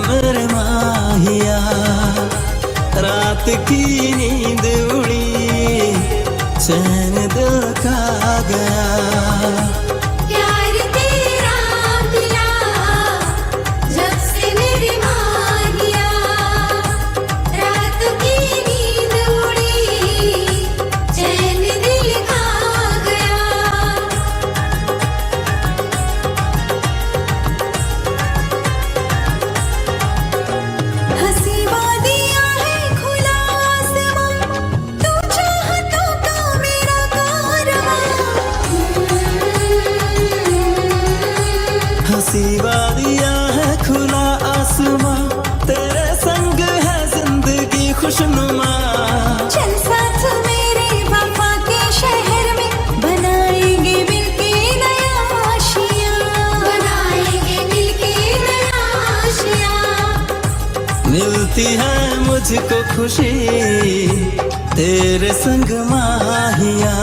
मेरे माहिया। रात की नींद उड़ी, चैन दिल का गया। प्यार तेरा मिला जब से मेरे माहिया। रात की नींद उड़ी, चैन दिल का गया। हंसी वादियाँ है खुला आसमां, तू चाहतों का मेरा कारवां। हंसी वादियाँ है खुला आसमां, तेरे संग है जिंदगी खुशनुमा। चल साथ मेरे वफा के शहर में, बनाएंगे मिलके नया आशिया। बनाएंगे मिलके नया आशिया। मिलती है मुझको खुशी तेरे संग माहिया।